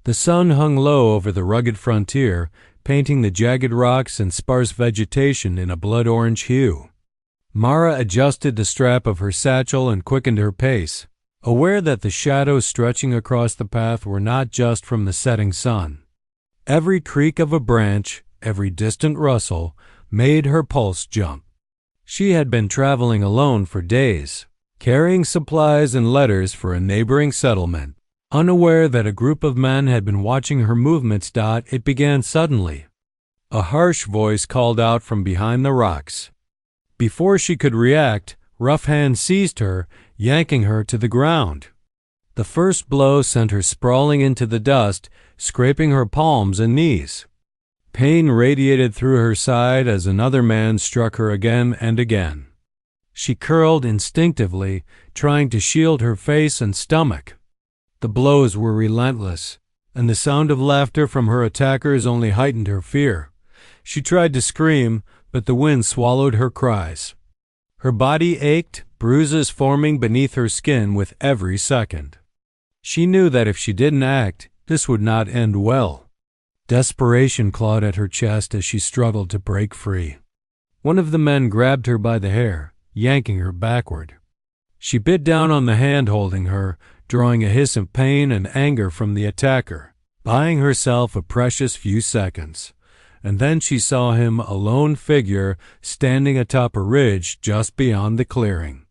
The sun hung low over the rugged frontier, painting the jagged rocks and sparse vegetation in a blood-orange hue. Mara adjusted the strap of her satchel and quickened her pace, aware that the shadows stretching across the path were not just from the setting sun. Every creak of a branch, every distant rustle, made her pulse jump. She had been traveling alone for days, carrying supplies and letters for a neighboring settlement. Unaware that a group of men had been watching her movements, it began suddenly. A harsh voice called out from behind the rocks. Before she could react, rough hands seized her, yanking her to the ground. The first blow sent her sprawling into the dust, scraping her palms and knees. Pain radiated through her side as another man struck her again and again. She curled instinctively, trying to shield her face and stomach. The blows were relentless, and the sound of laughter from her attackers only heightened her fear. She tried to scream, but the wind swallowed her cries. Her body ached, bruises forming beneath her skin with every second. She knew that if she didn't act, this would not end well. Desperation clawed at her chest as she struggled to break free. One of the men grabbed her by the hair, yanking her backward. She bit down on the hand holding her, drawing a hiss of pain and anger from the attacker, buying herself a precious few seconds. And then she saw him, a lone figure, standing atop a ridge just beyond the clearing.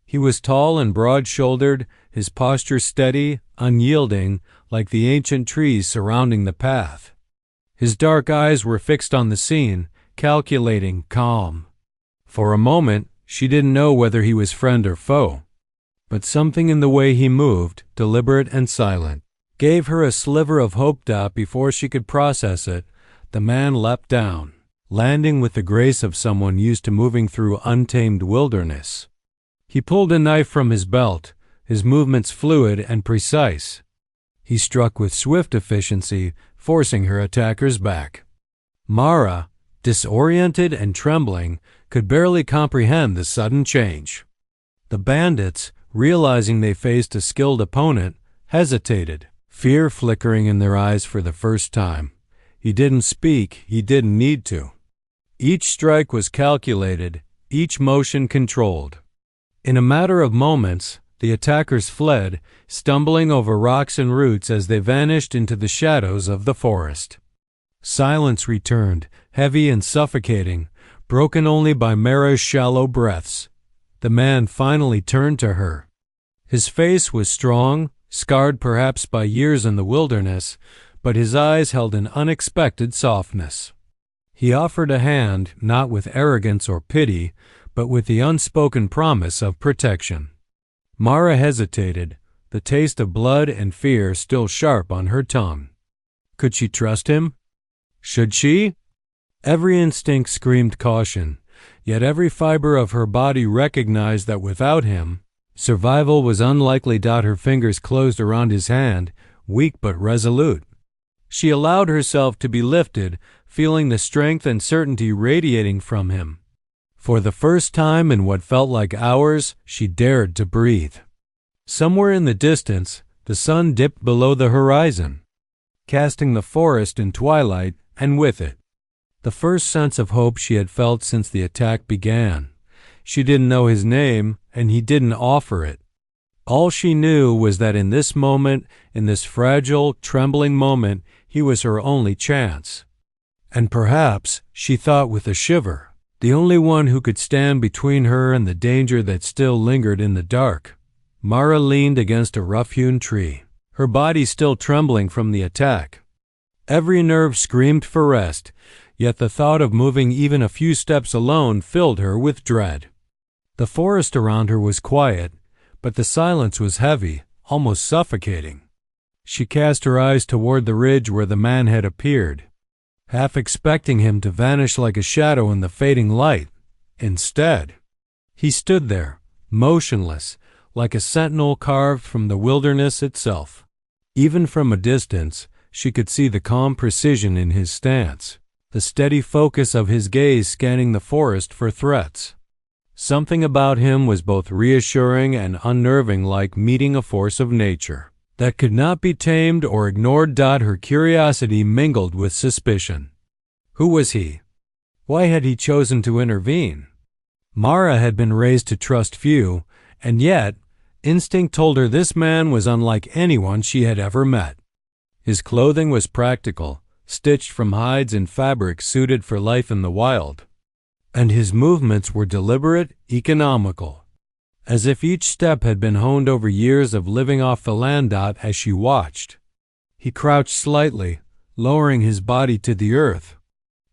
He was tall and broad-shouldered, his posture steady, unyielding, like the ancient trees surrounding the path. His dark eyes were fixed on the scene, calculating, calm. For a moment, she didn't know whether he was friend or foe. But something in the way he moved, deliberate and silent, gave her a sliver of hope. Before she could process it, the man leapt down, landing with the grace of someone used to moving through untamed wilderness. He pulled a knife from his belt, his movements fluid and precise. He struck with swift efficiency, forcing her attackers back. Mara, disoriented and trembling, could barely comprehend the sudden change. The bandits, realizing they faced a skilled opponent, hesitated, fear flickering in their eyes for the first time. He didn't speak, he didn't need to. Each strike was calculated, each motion controlled. In a matter of moments, the attackers fled, stumbling over rocks and roots as they vanished into the shadows of the forest. Silence returned, heavy and suffocating, broken only by Mara's shallow breaths. The man finally turned to her. His face was strong, scarred perhaps by years in the wilderness, but his eyes held an unexpected softness. He offered a hand, not with arrogance or pity, but with the unspoken promise of protection. Mara hesitated, the taste of blood and fear still sharp on her tongue. Could she trust him? Should she? Every instinct screamed caution, yet every fiber of her body recognized that without him, survival was unlikely. Her fingers closed around his hand, weak but resolute. She allowed herself to be lifted, feeling the strength and certainty radiating from him. For the first time in what felt like hours, she dared to breathe. Somewhere in the distance, the sun dipped below the horizon, casting the forest in twilight, and with it, the first sense of hope she had felt since the attack began. She didn't know his name, and he didn't offer it. All she knew was that in this moment, in this fragile, trembling moment, he was her only chance. And perhaps, she thought with a shiver, the only one who could stand between her and the danger that still lingered in the dark. Mara leaned against a rough-hewn tree, her body still trembling from the attack. Every nerve screamed for rest, yet the thought of moving even a few steps alone filled her with dread. The forest around her was quiet, but the silence was heavy, almost suffocating. She cast her eyes toward the ridge where the man had appeared, half expecting him to vanish like a shadow in the fading light. Instead, he stood there, motionless, like a sentinel carved from the wilderness itself. Even from a distance, she could see the calm precision in his stance, the steady focus of his gaze scanning the forest for threats. Something about him was both reassuring and unnerving, like meeting a force of nature. that could not be tamed or ignored. Her curiosity mingled with suspicion. Who was he? Why had he chosen to intervene? Mara had been raised to trust few, and yet instinct told her this man was unlike anyone she had ever met. His clothing was practical, stitched from hides and fabrics suited for life in the wild, and his movements were deliberate, economical, as if each step had been honed over years of living off the land. As she watched, he crouched slightly, lowering his body to the earth.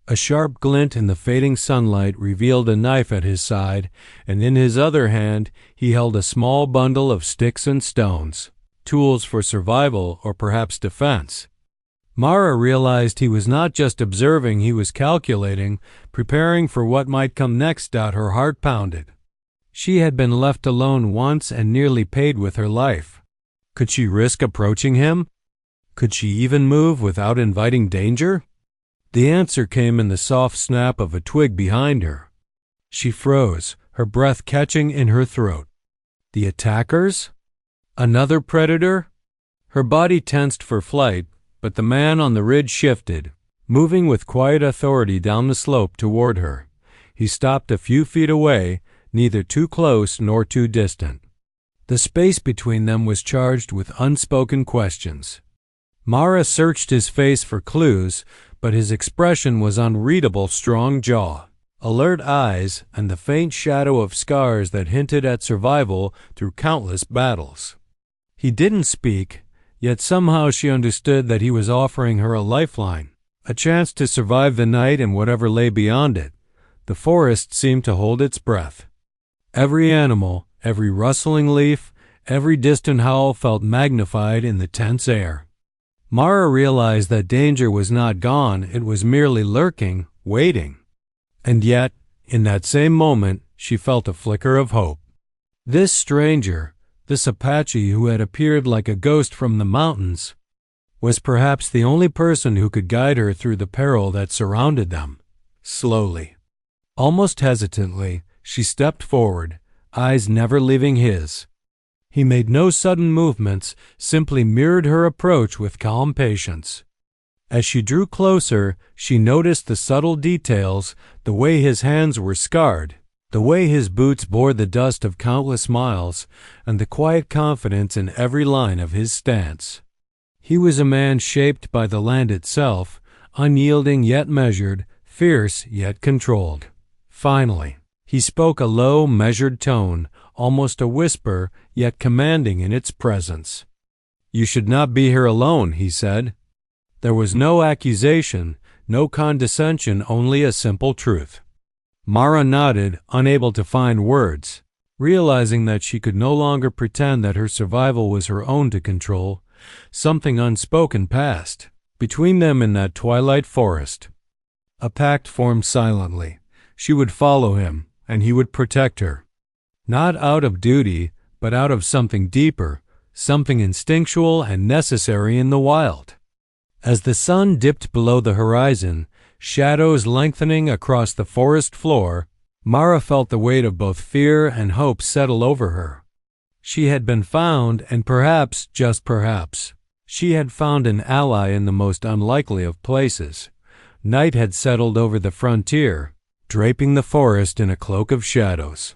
A sharp glint in the fading sunlight revealed a knife at his side, and in his other hand he held a small bundle of sticks and stones, tools for survival or perhaps defense. Mara realized he was not just observing, he was calculating, preparing for what might come next. Her heart pounded. She had been left alone once and nearly paid with her life. Could she risk approaching him? Could she even move without inviting danger? The answer came in the soft snap of a twig behind her. She froze, her breath catching in her throat. The attackers? Another predator? Her body tensed for flight, but the man on the ridge shifted, moving with quiet authority down the slope toward her. He stopped a few feet away, neither too close nor too distant. The space between them was charged with unspoken questions. Mara searched his face for clues, but his expression was unreadable: strong jaw, alert eyes, and the faint shadow of scars that hinted at survival through countless battles. He didn't speak, yet somehow she understood that he was offering her a lifeline, a chance to survive the night and whatever lay beyond it. The forest seemed to hold its breath. Every animal, every rustling leaf, every distant howl felt magnified in the tense air. Mara realized that danger was not gone, it was merely lurking, waiting. And yet, in that same moment, she felt a flicker of hope. This stranger, this Apache who had appeared like a ghost from the mountains, was perhaps the only person who could guide her through the peril that surrounded them. Slowly, almost hesitantly, she stepped forward, eyes never leaving his. He made no sudden movements, simply mirrored her approach with calm patience. As she drew closer, she noticed the subtle details, the way his hands were scarred, the way his boots bore the dust of countless miles, and the quiet confidence in every line of his stance. He was a man shaped by the land itself, unyielding yet measured, fierce yet controlled. Finally, he spoke a low, measured tone, almost a whisper, yet commanding in its presence. "You should not be here alone," he said. There was no accusation, no condescension, only a simple truth. Mara nodded, unable to find words. Realizing that she could no longer pretend that her survival was her own to control, something unspoken passed between them in that twilight forest. A pact formed silently. She would follow him, and he would protect her. Not out of duty, but out of something deeper, something instinctual and necessary in the wild. As the sun dipped below the horizon, shadows lengthening across the forest floor, Mara felt the weight of both fear and hope settle over her. She had been found, and perhaps, just perhaps, she had found an ally in the most unlikely of places. Night had settled over the frontier, draping the forest in a cloak of shadows.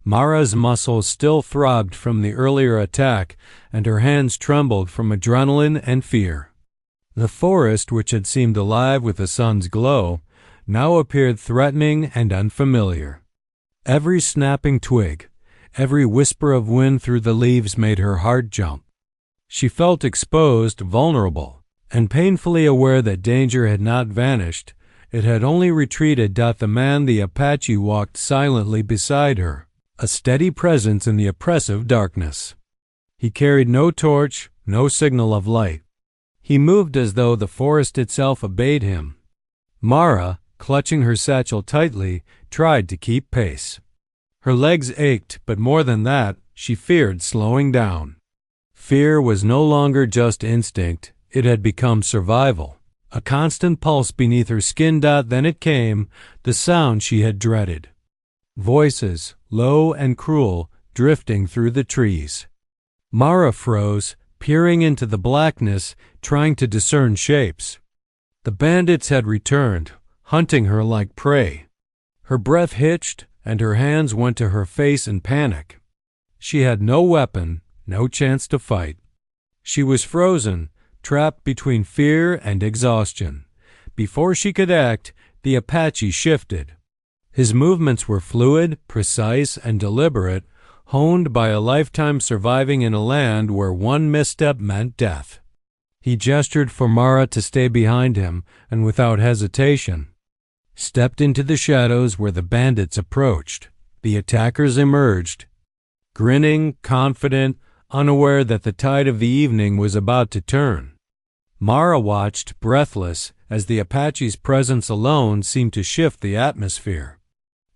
Mara's muscles still throbbed from the earlier attack, and her hands trembled from adrenaline and fear. The forest, which had seemed alive with the sun's glow, now appeared threatening and unfamiliar. Every snapping twig, every whisper of wind through the leaves made her heart jump. She felt exposed, vulnerable, and painfully aware that danger had not vanished. It had only retreated. The man, the Apache, walked silently beside her, a steady presence in the oppressive darkness. He carried no torch, no signal of light. He moved as though the forest itself obeyed him. Mara, clutching her satchel tightly, tried to keep pace. Her legs ached, but more than that, she feared slowing down. Fear was no longer just instinct, it had become survival. A constant pulse beneath her skin. Then it came, the sound she had dreaded. Voices, low and cruel, drifting through the trees. Mara froze, peering into the blackness, trying to discern shapes. The bandits had returned, hunting her like prey. Her breath hitched, and her hands went to her face in panic. She had no weapon, no chance to fight. She was frozen, trapped between fear and exhaustion. Before she could act, the Apache shifted. His movements were fluid, precise, and deliberate, honed by a lifetime surviving in a land where one misstep meant death. He gestured for Mara to stay behind him, and without hesitation, stepped into the shadows where the bandits approached. The attackers emerged, grinning, confident, unaware that the tide of the evening was about to turn. Mara watched, breathless, as the Apache's presence alone seemed to shift the atmosphere.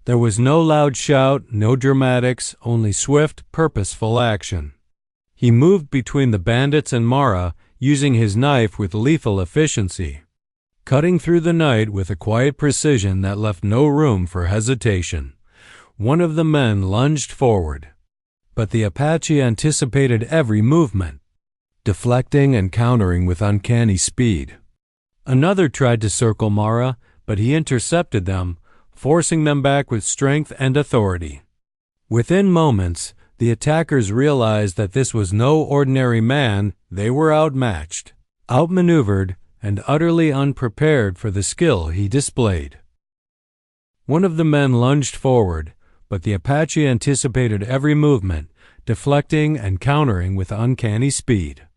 There was no loud shout, no dramatics, only swift, purposeful action. He moved between the bandits and Mara, using his knife with lethal efficiency, cutting through the night with a quiet precision that left no room for hesitation. One of the men lunged forward, but the Apache anticipated every movement, deflecting and countering with uncanny speed. Another tried to circle Mara, but he intercepted them, forcing them back with strength and authority. Within moments, the attackers realized that this was no ordinary man. They were outmatched, outmaneuvered, and utterly unprepared for the skill he displayed. One of the men lunged forward, but the Apache anticipated every movement, deflecting and countering with uncanny speed.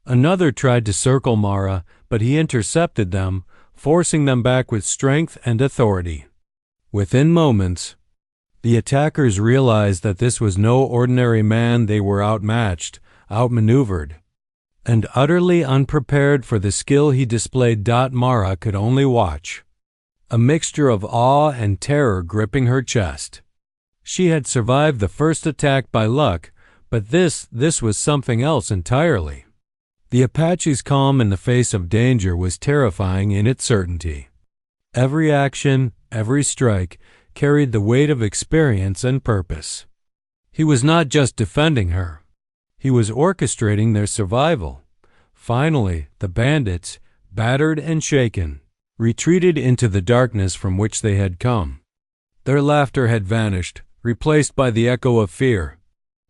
Another tried to circle Mara, but he intercepted them, forcing them back with strength and authority. Within moments, the attackers realized that this was no ordinary man. They were outmatched, outmaneuvered, and utterly unprepared for the skill he displayed. Mara could only watch, a mixture of awe and terror gripping her chest. She had survived the first attack by luck, but this was something else entirely. The Apache's calm in the face of danger was terrifying in its certainty. Every action, every strike, carried the weight of experience and purpose. He was not just defending her. He was orchestrating their survival. Finally, the bandits, battered and shaken, retreated into the darkness from which they had come. Their laughter had vanished, replaced by the echo of fear.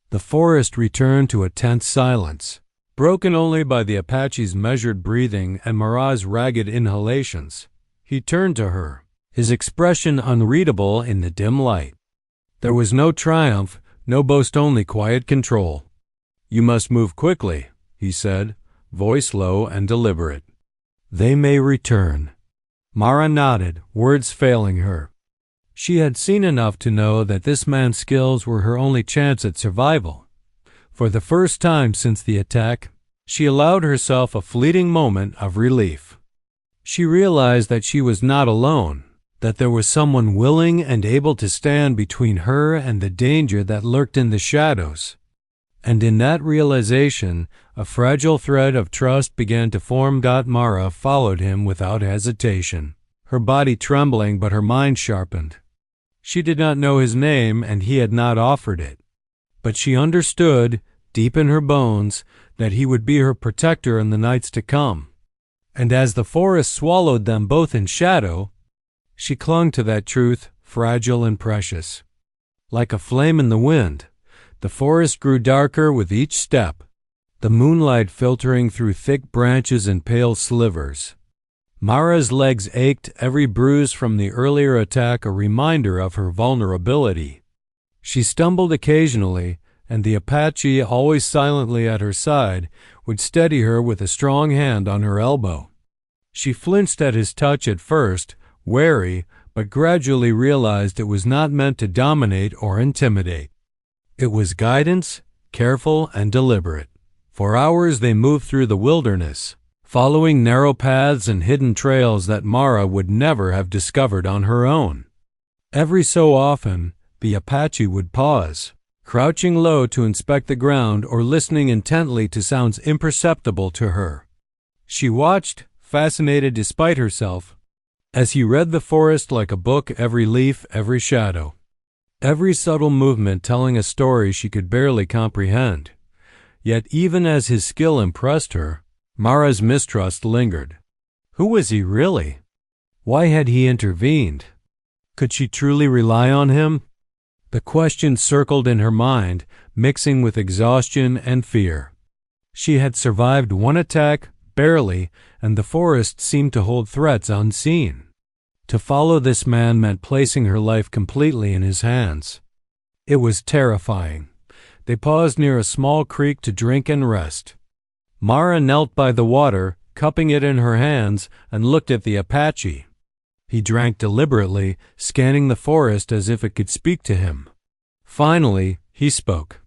The forest returned to a tense silence, broken only by the Apache's measured breathing and Mara's ragged inhalations. He turned to her, his expression unreadable in the dim light. There was no triumph, no boast, only quiet control. "You must move quickly," he said, voice low and deliberate. "They may return." Mara nodded, words failing her. She had seen enough to know that this man's skills were her only chance at survival. For the first time since the attack, she allowed herself a fleeting moment of relief. She realized that she was not alone, that there was someone willing and able to stand between her and the danger that lurked in the shadows. And in that realization, a fragile thread of trust began to form. Mara followed him without hesitation, her body trembling but her mind sharpened. She did not know his name, and he had not offered it. But she understood, deep in her bones, that he would be her protector in the nights to come. And as the forest swallowed them both in shadow, she clung to that truth, fragile and precious. Like a flame in the wind, the forest grew darker with each step, the moonlight filtering through thick branches and pale slivers. Mara's legs ached, every bruise from the earlier attack a reminder of her vulnerability. She stumbled occasionally, and the Apache, always silently at her side, would steady her with a strong hand on her elbow. She flinched at his touch at first, wary, but gradually realized it was not meant to dominate or intimidate. It was guidance, careful and deliberate. For hours they moved through the wilderness, following narrow paths and hidden trails that Mara would never have discovered on her own. Every so often, the Apache would pause, crouching low to inspect the ground or listening intently to sounds imperceptible to her. She watched, fascinated despite herself, as he read the forest like a book, every leaf, every shadow, every subtle movement telling a story she could barely comprehend. Yet even as his skill impressed her, Mara's mistrust lingered. Who was he really? Why had he intervened? Could she truly rely on him? The question circled in her mind, mixing with exhaustion and fear. She had survived one attack, barely, and the forest seemed to hold threats unseen. To follow this man meant placing her life completely in his hands. It was terrifying. They paused near a small creek to drink and rest. Mara knelt by the water, cupping it in her hands, and looked at the Apache. He drank deliberately, scanning the forest as if it could speak to him. Finally, he spoke.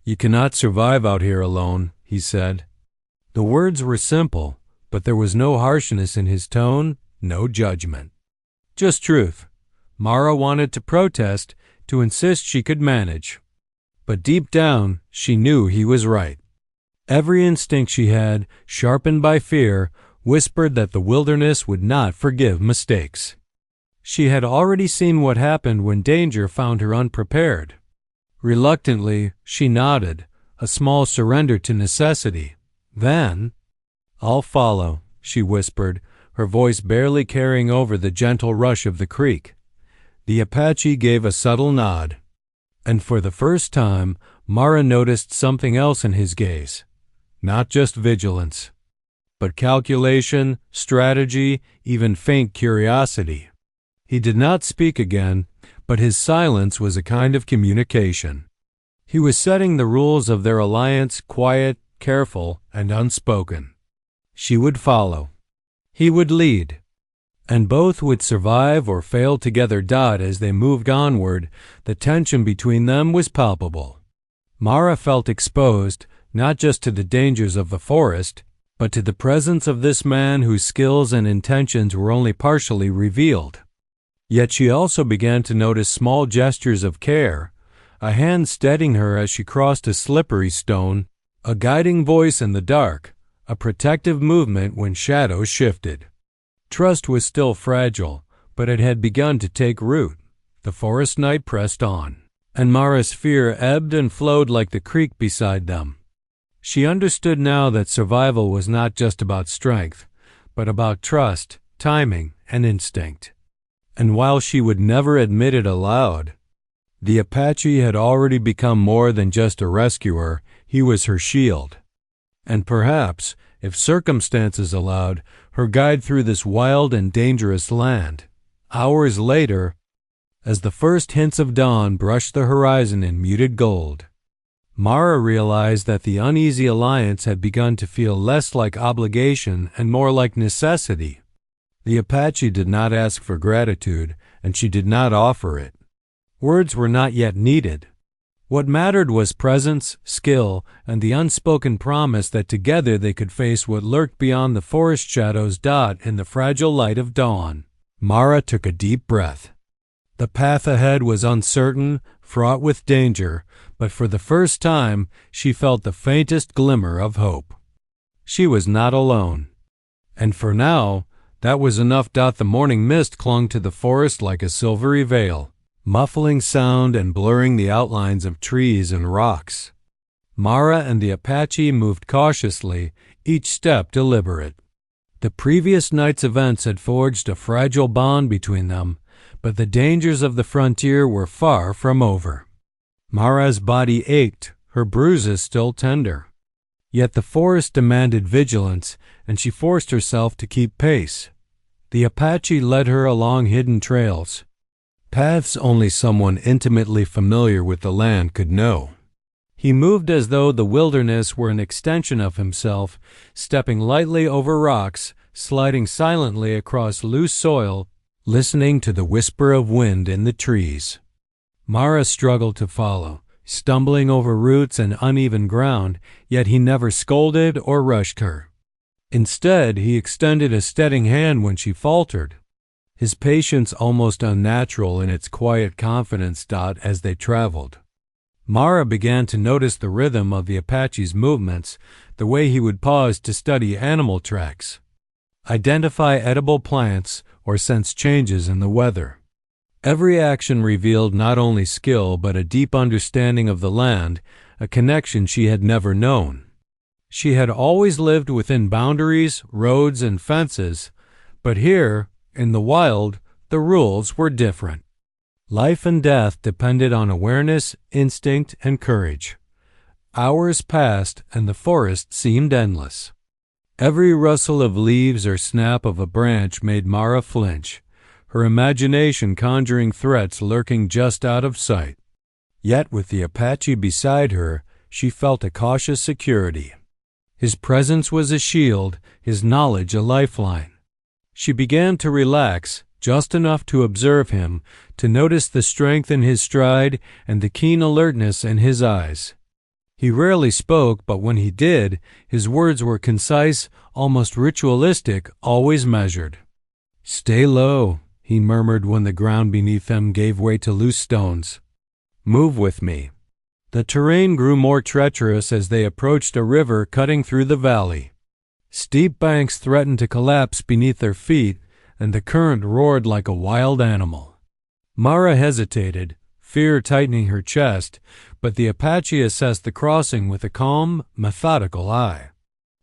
"You cannot survive out here alone," he said. The words were simple, but there was no harshness in his tone, no judgment. Just truth. Mara wanted to protest, to insist she could manage. But deep down, she knew he was right. Every instinct she had, sharpened by fear, whispered that the wilderness would not forgive mistakes. She had already seen what happened when danger found her unprepared. Reluctantly, she nodded, a small surrender to necessity. Then, "I'll follow," she whispered, her voice barely carrying over the gentle rush of the creek. The Apache gave a subtle nod. And for the first time, Mara noticed something else in his gaze. Not just vigilance, but calculation, strategy, even faint curiosity. He did not speak again, but his silence was a kind of communication. He was setting the rules of their alliance, quiet, careful, and unspoken. She would follow. He would lead. And both would survive or fail together. As they moved onward, the tension between them was palpable. Mara felt exposed, not just to the dangers of the forest, but to the presence of this man whose skills and intentions were only partially revealed. Yet she also began to notice small gestures of care, a hand steadying her as she crossed a slippery stone, a guiding voice in the dark, a protective movement when shadows shifted. Trust was still fragile, but it had begun to take root. The forest night pressed on, and Mara's fear ebbed and flowed like the creek beside them. She understood now that survival was not just about strength, but about trust, timing, and instinct. And while she would never admit it aloud, the Apache had already become more than just a rescuer. He was her shield. And perhaps, if circumstances allowed, her guide through this wild and dangerous land. Hours later, as the first hints of dawn brushed the horizon in muted gold, Mara realized that the uneasy alliance had begun to feel less like obligation and more like necessity. The Apache did not ask for gratitude, and she did not offer it. Words were not yet needed. What mattered was presence, skill, and the unspoken promise that together they could face what lurked beyond the forest shadows. In the fragile light of dawn, Mara took a deep breath. The path ahead was uncertain, fraught with danger, but for the first time she felt the faintest glimmer of hope. She was not alone. And for now, that was enough. The morning mist clung to the forest like a silvery veil, muffling sound and blurring the outlines of trees and rocks. Mara and the Apache moved cautiously, each step deliberate. The previous night's events had forged a fragile bond between them, but the dangers of the frontier were far from over. Mara's body ached, her bruises still tender. Yet the forest demanded vigilance, and she forced herself to keep pace. The Apache led her along hidden trails, paths only someone intimately familiar with the land could know. He moved as though the wilderness were an extension of himself, stepping lightly over rocks, sliding silently across loose soil, listening to the whisper of wind in the trees. Mara struggled to follow, stumbling over roots and uneven ground, yet he never scolded or rushed her. Instead, he extended a steadying hand when she faltered, his patience almost unnatural in its quiet confidence. As they traveled, Mara began to notice the rhythm of the Apache's movements, the way he would pause to study animal tracks, identify edible plants, or sense changes in the weather. Every action revealed not only skill but a deep understanding of the land, a connection she had never known. She had always lived within boundaries, roads, and fences, but here, in the wild, the rules were different. Life and death depended on awareness, instinct, and courage. Hours passed, and the forest seemed endless. Every rustle of leaves or snap of a branch made Mara flinch, her imagination conjuring threats lurking just out of sight. Yet with the Apache beside her, she felt a cautious security. His presence was a shield, his knowledge a lifeline. She began to relax, just enough to observe him, to notice the strength in his stride and the keen alertness in his eyes. He rarely spoke, but when he did, his words were concise, almost ritualistic, always measured. "Stay low," he murmured when the ground beneath them gave way to loose stones. "Move with me." The terrain grew more treacherous as they approached a river cutting through the valley. Steep banks threatened to collapse beneath their feet, and the current roared like a wild animal. Mara hesitated, fear tightening her chest, but the Apache assessed the crossing with a calm, methodical eye.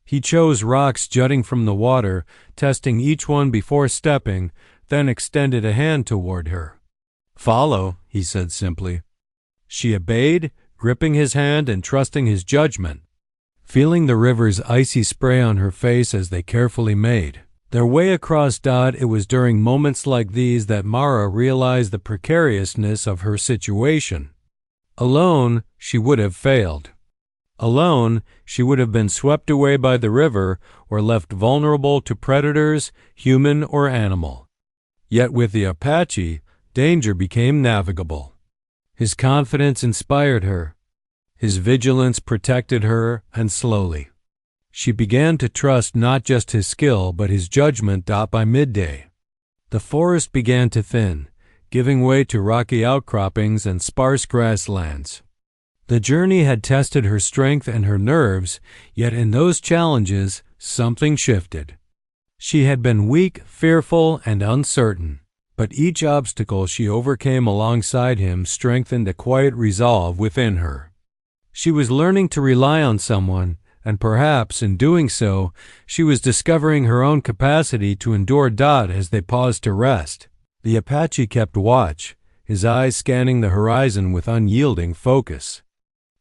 He chose rocks jutting from the water, testing each one before stepping, then extended a hand toward her. "Follow," he said simply. She obeyed, gripping his hand and trusting his judgment, feeling the river's icy spray on her face as they carefully made their way across Dot. It was during moments like these that Mara realized the precariousness of her situation. Alone, she would have failed. Alone, she would have been swept away by the river or left vulnerable to predators, human or animal. Yet with the Apache, danger became navigable. His confidence inspired her. His vigilance protected her, and slowly she began to trust not just his skill but his judgment. By midday, the forest began to thin, giving way to rocky outcroppings and sparse grasslands. The journey had tested her strength and her nerves, yet in those challenges, something shifted. She had been weak, fearful, and uncertain, but each obstacle she overcame alongside him strengthened a quiet resolve within her. She was learning to rely on someone, and perhaps, in doing so, she was discovering her own capacity to endure. As they paused to rest, the Apache kept watch, his eyes scanning the horizon with unyielding focus.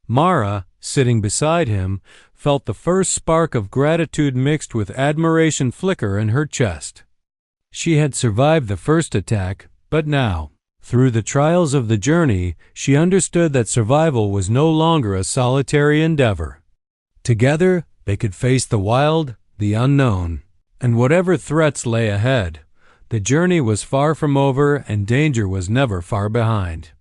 Mara, sitting beside him, felt the first spark of gratitude mixed with admiration flicker in her chest. She had survived the first attack, but now, through the trials of the journey, she understood that survival was no longer a solitary endeavor. Together, they could face the wild, the unknown, and whatever threats lay ahead. The journey was far from over, and danger was never far behind.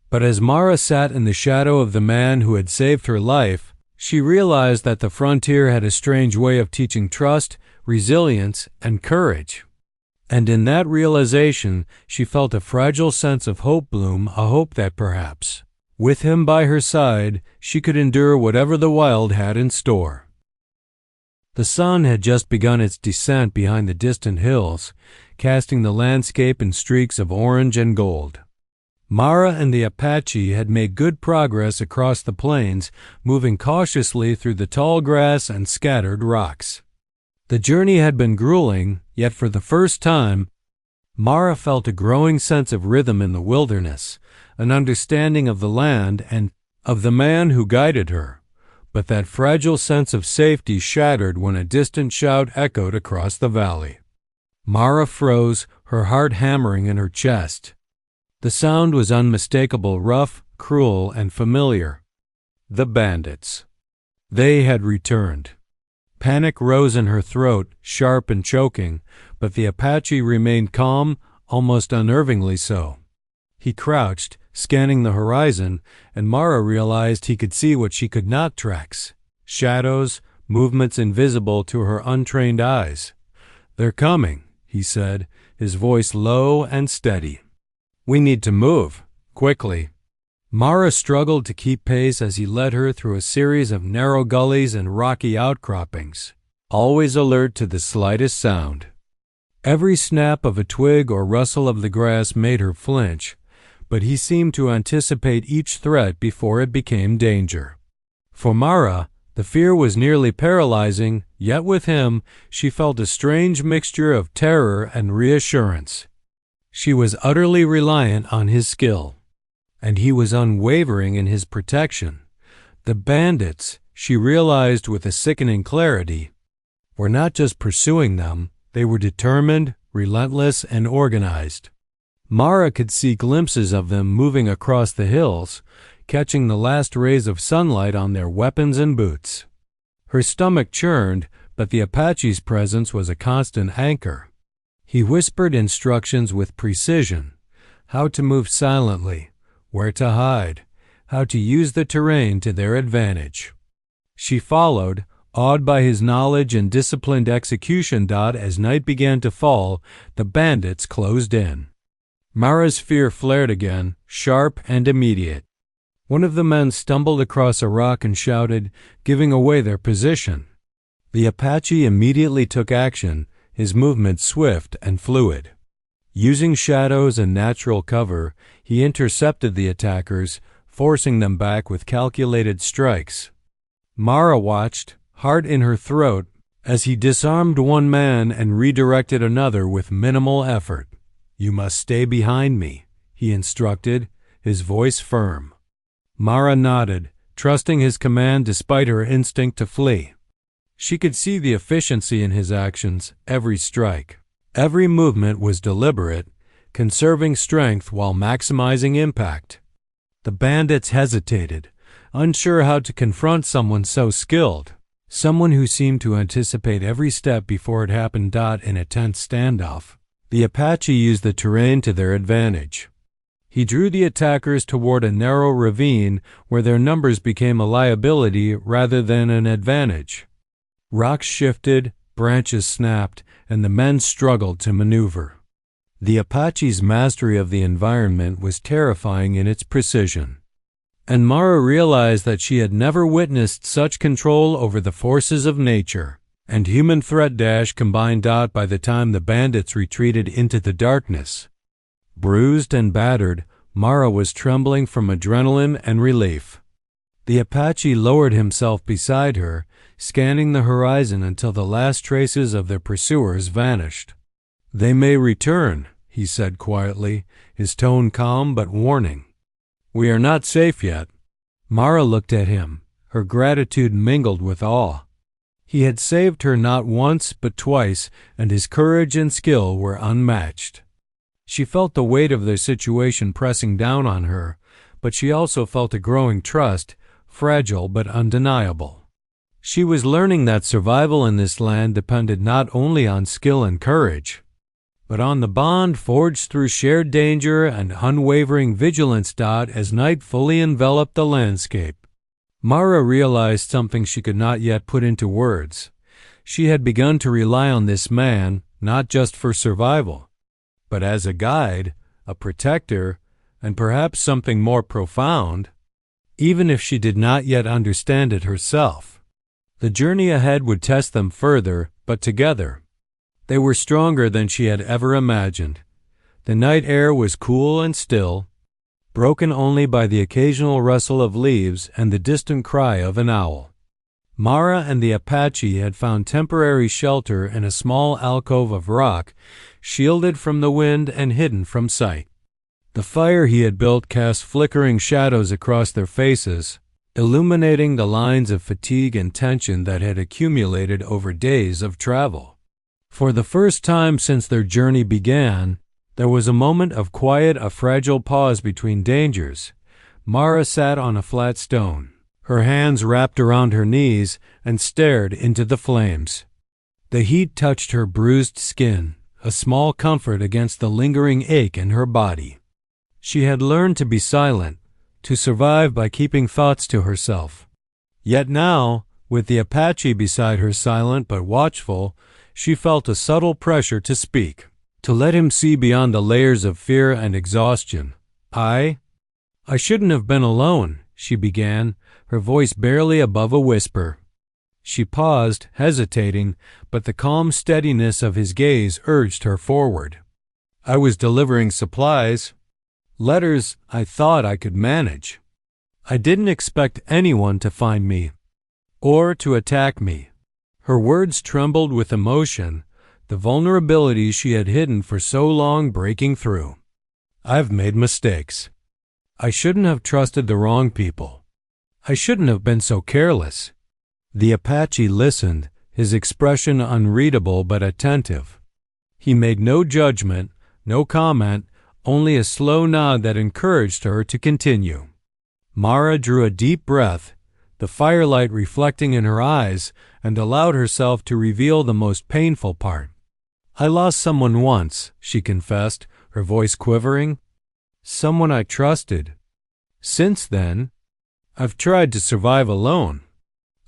But as Mara sat in the shadow of the man who had saved her life, she realized that the frontier had a strange way of teaching trust, resilience, and courage. And in that realization, she felt a fragile sense of hope bloom, a hope that perhaps, with him by her side, she could endure whatever the wild had in store. The sun had just begun its descent behind the distant hills, casting the landscape in streaks of orange and gold. Mara and the Apache had made good progress across the plains, moving cautiously through the tall grass and scattered rocks. The journey had been grueling, yet for the first time, Mara felt a growing sense of rhythm in the wilderness, an understanding of the land and of the man who guided her. But that fragile sense of safety shattered when a distant shout echoed across the valley. Mara froze, her heart hammering in her chest. The sound was unmistakable, rough, cruel, and familiar. The bandits. They had returned. Panic rose in her throat, sharp and choking, but the Apache remained calm, almost unnervingly so. He crouched, scanning the horizon, and Mara realized he could see what she could not track: shadows, movements invisible to her untrained eyes. "They're coming," he said, his voice low and steady. "We need to move, quickly." Mara struggled to keep pace as he led her through a series of narrow gullies and rocky outcroppings, always alert to the slightest sound. Every snap of a twig or rustle of the grass made her flinch, but he seemed to anticipate each threat before it became danger. For Mara, the fear was nearly paralyzing, yet with him she felt a strange mixture of terror and reassurance. She was utterly reliant on his skill, and he was unwavering in his protection. The bandits, she realized with a sickening clarity, were not just pursuing them, they were determined, relentless, and organized. Mara could see glimpses of them moving across the hills, catching the last rays of sunlight on their weapons and boots. Her stomach churned, but the Apache's presence was a constant anchor. He whispered instructions with precision: how to move silently, where to hide, how to use the terrain to their advantage. She followed, awed by his knowledge and disciplined execution. As night began to fall, the bandits closed in. Mara's fear flared again, sharp and immediate. One of the men stumbled across a rock and shouted, giving away their position. The Apache immediately took action, his movements swift and fluid. Using shadows and natural cover, he intercepted the attackers, forcing them back with calculated strikes. Mara watched, heart in her throat, as he disarmed one man and redirected another with minimal effort. "You must stay behind me," he instructed, his voice firm. Mara nodded, trusting his command despite her instinct to flee. She could see the efficiency in his actions, every strike. Every movement was deliberate, conserving strength while maximizing impact. The bandits hesitated, unsure how to confront someone so skilled, someone who seemed to anticipate every step before it happened. In a tense standoff, the Apache used the terrain to their advantage. He drew the attackers toward a narrow ravine where their numbers became a liability rather than an advantage. Rocks shifted, branches snapped, and the men struggled to maneuver. The Apache's mastery of the environment was terrifying in its precision, and Mara realized that she had never witnessed such control over the forces of nature and human threat. Combined. By the time the bandits retreated into the darkness, bruised and battered, Mara was trembling from adrenaline and relief. The Apache lowered himself beside her, scanning the horizon until the last traces of their pursuers vanished. "They may return," he said quietly, his tone calm but warning. "We are not safe yet." Mara looked at him, her gratitude mingled with awe. He had saved her not once but twice, and his courage and skill were unmatched. She felt the weight of their situation pressing down on her, but she also felt a growing trust, fragile but undeniable. She was learning that survival in this land depended not only on skill and courage, but on the bond forged through shared danger and unwavering vigilance. As night fully enveloped the landscape, Mara realized something she could not yet put into words. She had begun to rely on this man, not just for survival, but as a guide, a protector, and perhaps something more profound, even if she did not yet understand it herself. The journey ahead would test them further, but together, they were stronger than she had ever imagined. The night air was cool and still, broken only by the occasional rustle of leaves and the distant cry of an owl. Mara and the Apache had found temporary shelter in a small alcove of rock, shielded from the wind and hidden from sight. The fire he had built cast flickering shadows across their faces, illuminating the lines of fatigue and tension that had accumulated over days of travel. For the first time since their journey began, there was a moment of quiet, a fragile pause between dangers. Mara sat on a flat stone, her hands wrapped around her knees, and stared into the flames. The heat touched her bruised skin, a small comfort against the lingering ache in her body. She had learned to be silent, to survive by keeping thoughts to herself. Yet now, with the Apache beside her, silent but watchful, she felt a subtle pressure to speak, to let him see beyond the layers of fear and exhaustion. I shouldn't have been alone," she began, her voice barely above a whisper. She paused, hesitating, but the calm steadiness of his gaze urged her forward. "I was delivering supplies. Letters I thought I could manage. I didn't expect anyone to find me or to attack me." Her words trembled with emotion, the vulnerability she had hidden for so long breaking through. "I've made mistakes. I shouldn't have trusted the wrong people. I shouldn't have been so careless." The Apache listened, his expression unreadable but attentive. He made no judgment, no comment, only a slow nod that encouraged her to continue. Mara drew a deep breath, the firelight reflecting in her eyes, and allowed herself to reveal the most painful part. "I lost someone once," she confessed, her voice quivering. "Someone I trusted. Since then, I've tried to survive alone.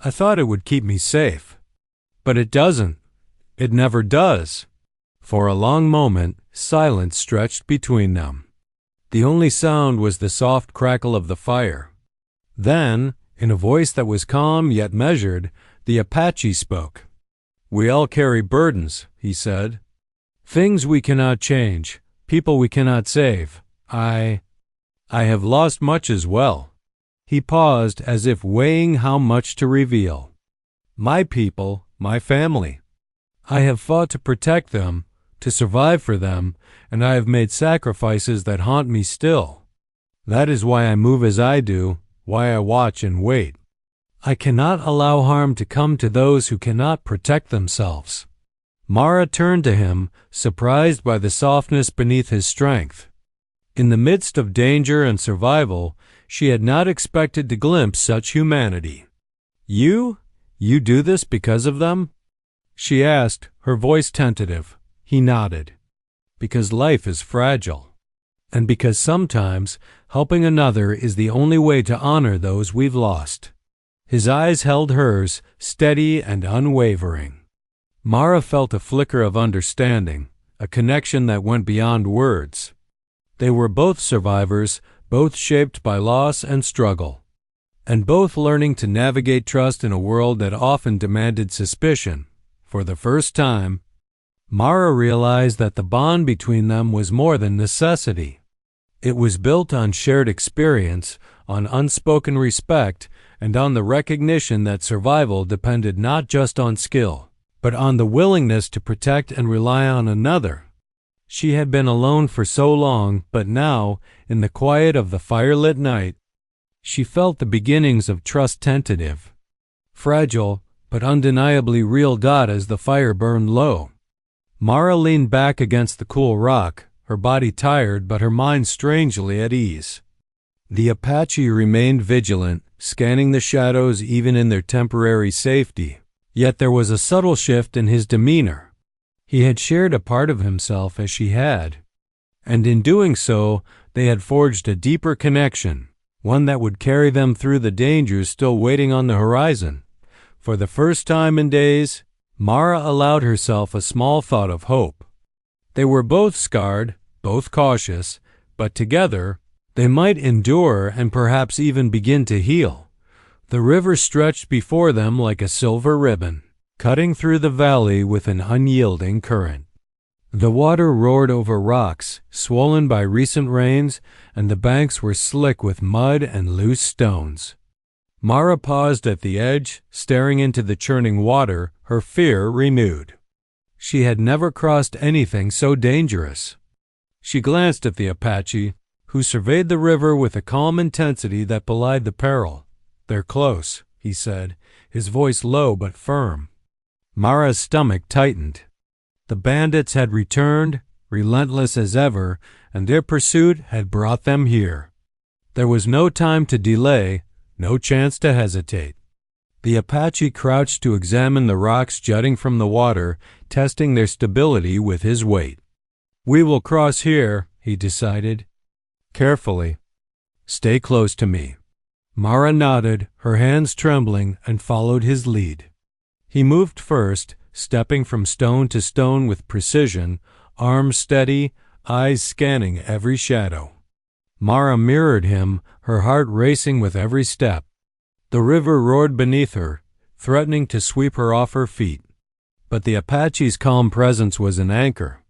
I thought it would keep me safe. But it doesn't. It never does." For a long moment, silence stretched between them. The only sound was the soft crackle of the fire. Then, in a voice that was calm yet measured, the Apache spoke. "We all carry burdens," he said. "Things we cannot change, people we cannot save. I have lost much as well." He paused as if weighing how much to reveal. "My people, my family. I have fought to protect them, to survive for them, and I have made sacrifices that haunt me still. That is why I move as I do, why I watch and wait. I cannot allow harm to come to those who cannot protect themselves." Mara turned to him, surprised by the softness beneath his strength. In the midst of danger and survival, she had not expected to glimpse such humanity. You do this because of them?" she asked, her voice tentative. He nodded. "Because life is fragile. And because sometimes helping another is the only way to honor those we've lost." His eyes held hers, steady and unwavering. Mara felt a flicker of understanding, a connection that went beyond words. They were both survivors, both shaped by loss and struggle, and both learning to navigate trust in a world that often demanded suspicion. For the first time, Mara realized that the bond between them was more than necessity. It was built on shared experience, on unspoken respect, and on the recognition that survival depended not just on skill, but on the willingness to protect and rely on another. She had been alone for so long, but now, in the quiet of the firelit night, she felt the beginnings of trust tentative, fragile, but undeniably real as the fire burned low. Mara leaned back against the cool rock, her body tired but her mind strangely at ease. The Apache remained vigilant, scanning the shadows even in their temporary safety. Yet there was a subtle shift in his demeanor. He had shared a part of himself as she had, and in doing so, they had forged a deeper connection, one that would carry them through the dangers still waiting on the horizon. For the first time in days, Mara allowed herself a small thought of hope. They were both scarred, both cautious, but together, they might endure and perhaps even begin to heal. The river stretched before them like a silver ribbon, cutting through the valley with an unyielding current. The water roared over rocks, swollen by recent rains, and the banks were slick with mud and loose stones. Mara paused at the edge, staring into the churning water, her fear renewed. She had never crossed anything so dangerous. She glanced at the Apache, who surveyed the river with a calm intensity that belied the peril. "They're close," he said, his voice low but firm. Mara's stomach tightened. The bandits had returned, relentless as ever, and their pursuit had brought them here. There was no time to delay, no chance to hesitate. The Apache crouched to examine the rocks jutting from the water, testing their stability with his weight. "We will cross here," he decided. "Carefully. Stay close to me." Mara nodded, her hands trembling, and followed his lead. He moved first, stepping from stone to stone with precision, arms steady, eyes scanning every shadow. Mara mirrored him, her heart racing with every step. The river roared beneath her, threatening to sweep her off her feet. But the Apache's calm presence was an anchor.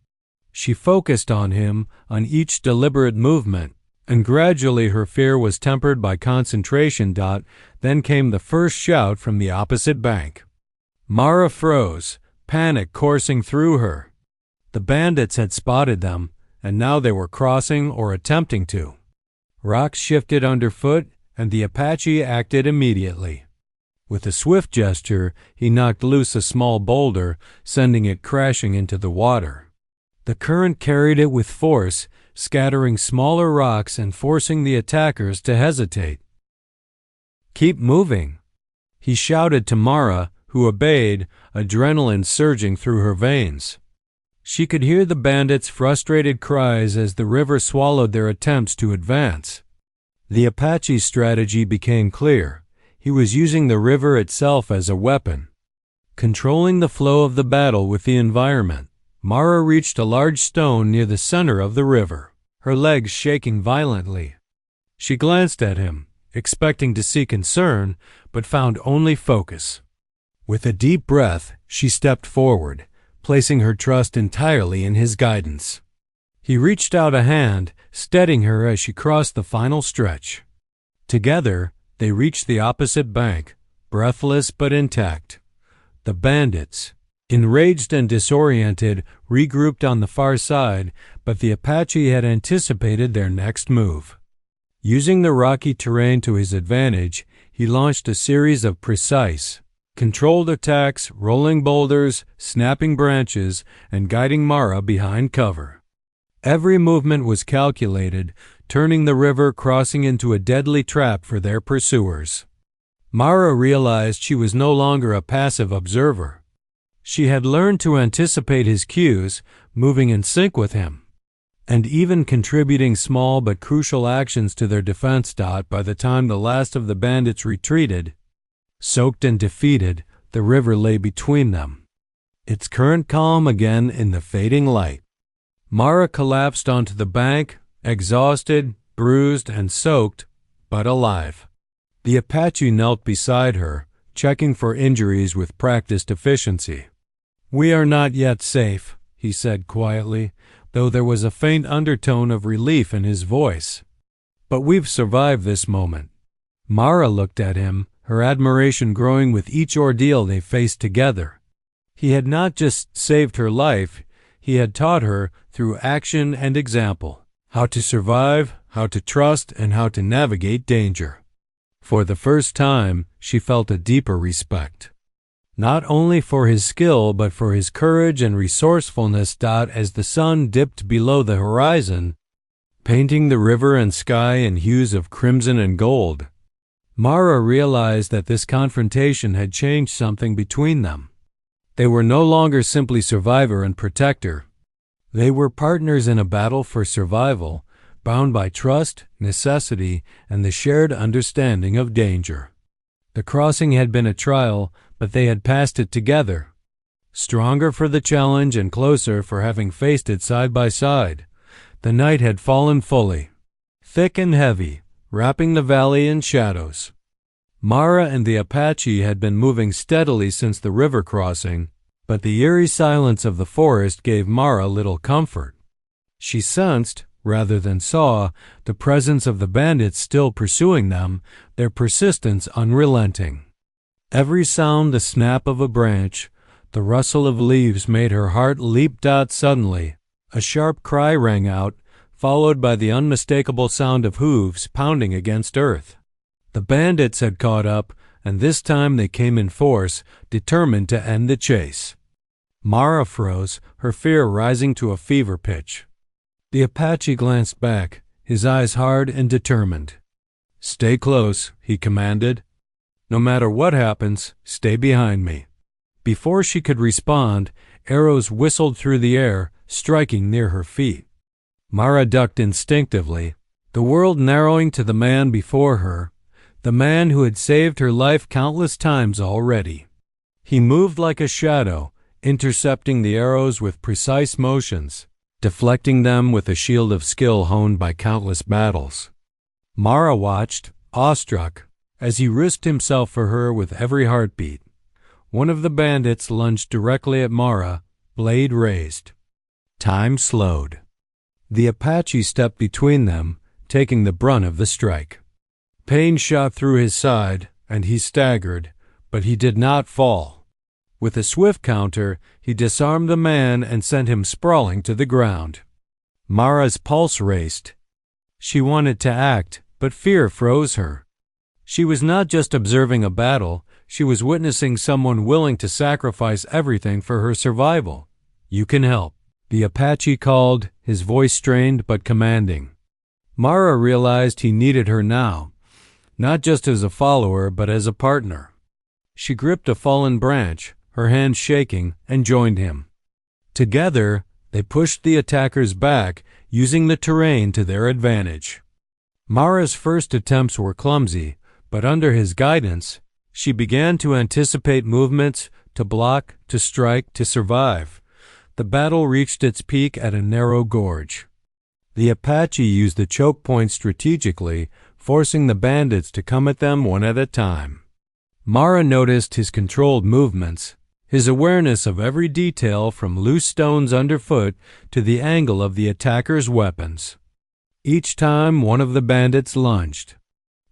She focused on him, on each deliberate movement, and gradually her fear was tempered by concentration. Then came the first shout from the opposite bank. Mara froze, panic coursing through her. The bandits had spotted them, and now they were crossing or attempting to. Rocks shifted underfoot, and the Apache acted immediately. With a swift gesture, he knocked loose a small boulder, sending it crashing into the water. The current carried it with force, scattering smaller rocks and forcing the attackers to hesitate. "Keep moving," he shouted to Mara, who obeyed, adrenaline surging through her veins. She could hear the bandits' frustrated cries as the river swallowed their attempts to advance. The Apache's strategy became clear. He was using the river itself as a weapon. Controlling the flow of the battle with the environment, Mara reached a large stone near the center of the river, her legs shaking violently. She glanced at him, expecting to see concern, but found only focus. With a deep breath, she stepped forward, placing her trust entirely in his guidance. He reached out a hand, steadying her as she crossed the final stretch. Together, they reached the opposite bank, breathless but intact. The bandits, enraged and disoriented, regrouped on the far side, but the Apache had anticipated their next move. Using the rocky terrain to his advantage, he launched a series of precise, controlled attacks, rolling boulders, snapping branches, and guiding Mara behind cover. Every movement was calculated, turning the river crossing into a deadly trap for their pursuers. Mara realized she was no longer a passive observer. She had learned to anticipate his cues, moving in sync with him, and even contributing small but crucial actions to their defense. By the time the last of the bandits retreated, soaked and defeated, the river lay between them, its current calm again in the fading light. Mara collapsed onto the bank, exhausted, bruised, and soaked, but alive. The Apache knelt beside her, checking for injuries with practiced efficiency. "We are not yet safe," he said quietly, though there was a faint undertone of relief in his voice. "But we've survived this moment." Mara looked at him, her admiration growing with each ordeal they faced together. He had not just saved her life, he had taught her, through action and example, how to survive, how to trust, and how to navigate danger. For the first time, she felt a deeper respect, not only for his skill but for his courage and resourcefulness. As the sun dipped below the horizon, painting the river and sky in hues of crimson and gold, Mara realized that this confrontation had changed something between them. They were no longer simply survivor and protector. They were partners in a battle for survival, bound by trust, necessity, and the shared understanding of danger. The crossing had been a trial, but they had passed it together, stronger for the challenge and closer for having faced it side by side. The night had fallen fully, thick and heavy, wrapping the valley in shadows. Mara and the Apache had been moving steadily since the river crossing, but the eerie silence of the forest gave Mara little comfort. She sensed, rather than saw, the presence of the bandits still pursuing them, their persistence unrelenting. Every sound, the snap of a branch, the rustle of leaves made her heart leap. Suddenly, a sharp cry rang out, followed by the unmistakable sound of hooves pounding against earth. The bandits had caught up, and this time they came in force, determined to end the chase. Mara froze, her fear rising to a fever pitch. The Apache glanced back, his eyes hard and determined. "Stay close," he commanded. "No matter what happens, stay behind me." Before she could respond, arrows whistled through the air, striking near her feet. Mara ducked instinctively, the world narrowing to the man before her, the man who had saved her life countless times already. He moved like a shadow, intercepting the arrows with precise motions, deflecting them with a shield of skill honed by countless battles. Mara watched, awestruck, as he risked himself for her with every heartbeat. One of the bandits lunged directly at Mara, blade raised. Time slowed. The Apache stepped between them, taking the brunt of the strike. Pain shot through his side, and he staggered, but he did not fall. With a swift counter, he disarmed the man and sent him sprawling to the ground. Mara's pulse raced. She wanted to act, but fear froze her. She was not just observing a battle, she was witnessing someone willing to sacrifice everything for her survival. "You can help," the Apache called, his voice strained but commanding. Mara realized he needed her now, not just as a follower but as a partner. She gripped a fallen branch, her hand shaking, and joined him. Together, they pushed the attackers back, using the terrain to their advantage. Mara's first attempts were clumsy, but under his guidance, she began to anticipate movements, to block, to strike, to survive. The battle reached its peak at a narrow gorge. The Apache used the choke point strategically, forcing the bandits to come at them one at a time. Mara noticed his controlled movements, his awareness of every detail from loose stones underfoot to the angle of the attacker's weapons. Each time one of the bandits lunged,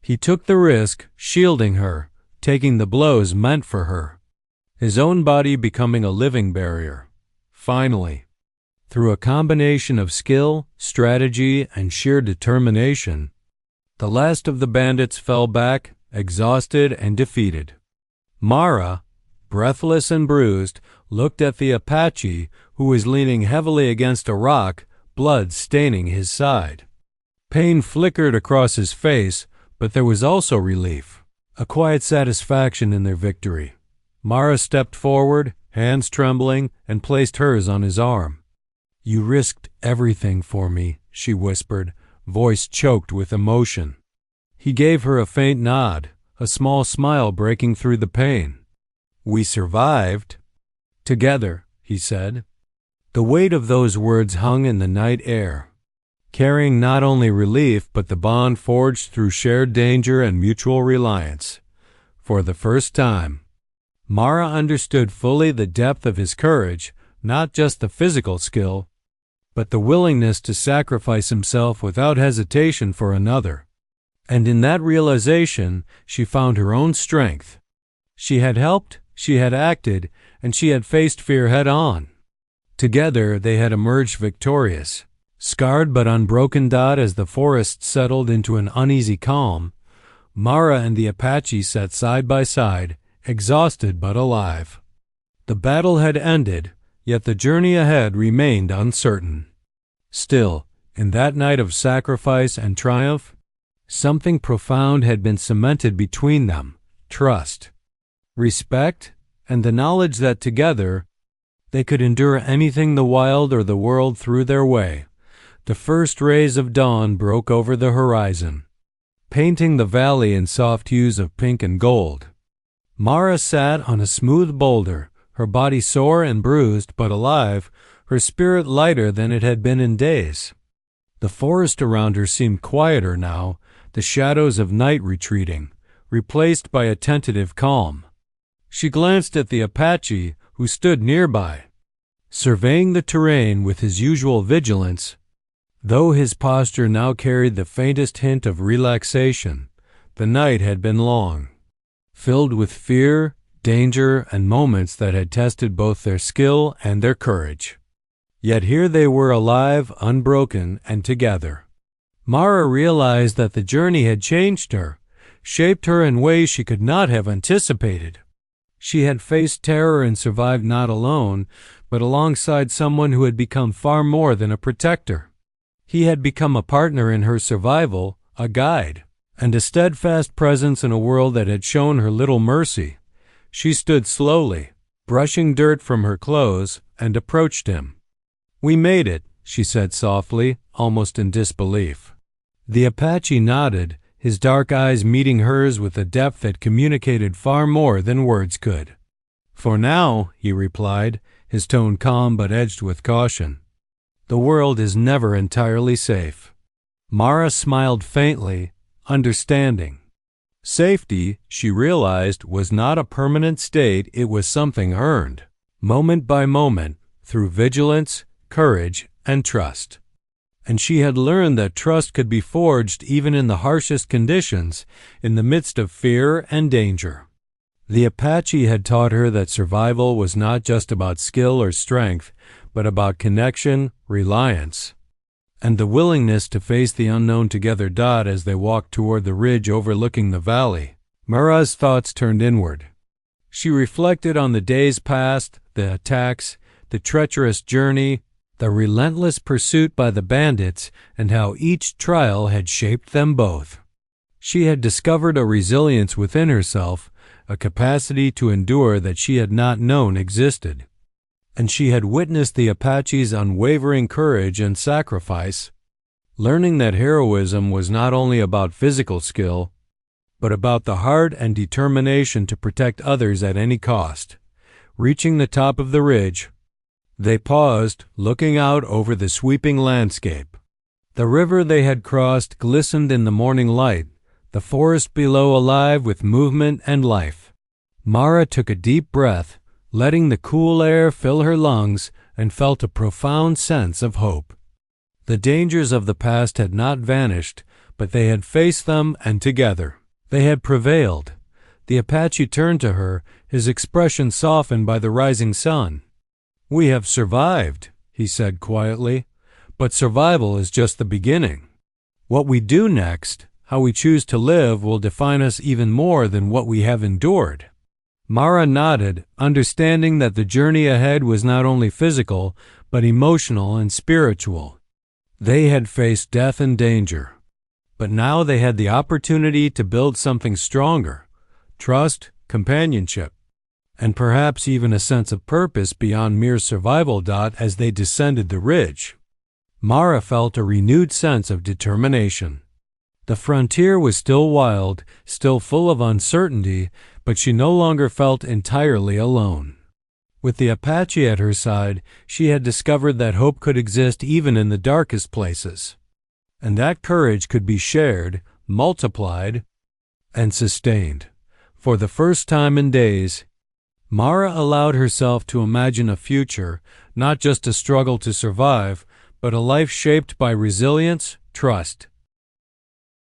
he took the risk, shielding her, taking the blows meant for her, his own body becoming a living barrier. Finally, through a combination of skill, strategy, and sheer determination, the last of the bandits fell back, exhausted and defeated. Mara, breathless and bruised, looked at the Apache, who was leaning heavily against a rock, blood staining his side. Pain flickered across his face, but there was also relief, a quiet satisfaction in their victory. Mara stepped forward, hands trembling, and placed hers on his arm. "You risked everything for me," she whispered, voice choked with emotion. He gave her a faint nod, a small smile breaking through the pain. "We survived." "Together," he said. The weight of those words hung in the night air, carrying not only relief but the bond forged through shared danger and mutual reliance. For the first time, Mara understood fully the depth of his courage, not just the physical skill, but the willingness to sacrifice himself without hesitation for another. And in that realization, she found her own strength. She had helped, she had acted, and she had faced fear head-on. Together, they had emerged victorious. Scarred but unbroken as the forest settled into an uneasy calm, Mara and the Apache sat side by side, exhausted but alive. The battle had ended, yet the journey ahead remained uncertain. Still, in that night of sacrifice and triumph, something profound had been cemented between them: trust, respect, and the knowledge that together they could endure anything the wild or the world threw their way. The first rays of dawn broke over the horizon, painting the valley in soft hues of pink and gold. Mara sat on a smooth boulder, her body sore and bruised but alive, her spirit lighter than it had been in days. The forest around her seemed quieter now, the shadows of night retreating, replaced by a tentative calm. She glanced at the Apache, who stood nearby, surveying the terrain with his usual vigilance. Though his posture now carried the faintest hint of relaxation, the night had been long, filled with fear, danger, and moments that had tested both their skill and their courage. Yet here they were alive, unbroken, and together. Mara realized that the journey had changed her, shaped her in ways she could not have anticipated. She had faced terror and survived not alone, but alongside someone who had become far more than a protector. He had become a partner in her survival, a guide, and a steadfast presence in a world that had shown her little mercy. She stood slowly, brushing dirt from her clothes, and approached him. "We made it," she said softly, almost in disbelief. The Apache nodded, his dark eyes meeting hers with a depth that communicated far more than words could. "For now," he replied, his tone calm but edged with caution. "The world is never entirely safe." Mara smiled faintly, understanding. Safety, she realized, was not a permanent state, it was something earned, moment by moment, through vigilance, courage, and trust. and she had learned that trust could be forged even in the harshest conditions, in the midst of fear and danger. The Apache had taught her that survival was not just about skill or strength, but about connection, reliance, and the willingness to face the unknown together. As they walked toward the ridge overlooking the valley, Mara's thoughts turned inward. She reflected on the days past, the attacks, the treacherous journey, the relentless pursuit by the bandits, and how each trial had shaped them both. She had discovered a resilience within herself, a capacity to endure that she had not known existed. And she had witnessed the Apache's unwavering courage and sacrifice, learning that heroism was not only about physical skill, but about the heart and determination to protect others at any cost. Reaching the top of the ridge, they paused, looking out over the sweeping landscape. The river they had crossed glistened in the morning light, the forest below alive with movement and life. Mara took a deep breath, letting the cool air fill her lungs, and felt a profound sense of hope. The dangers of the past had not vanished, but they had faced them, and together they had prevailed. The Apache turned to her, his expression softened by the rising sun. "We have survived," he said quietly, "but survival is just the beginning. What we do next, how we choose to live, will define us even more than what we have endured." Mara nodded, understanding that the journey ahead was not only physical, but emotional and spiritual. They had faced death and danger, but now they had the opportunity to build something stronger: trust, companionship, and perhaps even a sense of purpose beyond mere survival. As they descended the ridge, Mara felt a renewed sense of determination. The frontier was still wild, still full of uncertainty, but she no longer felt entirely alone. With the Apache at her side, she had discovered that hope could exist even in the darkest places, and that courage could be shared, multiplied, and sustained. For the first time in days, Mara allowed herself to imagine a future, not just a struggle to survive, but a life shaped by resilience, trust,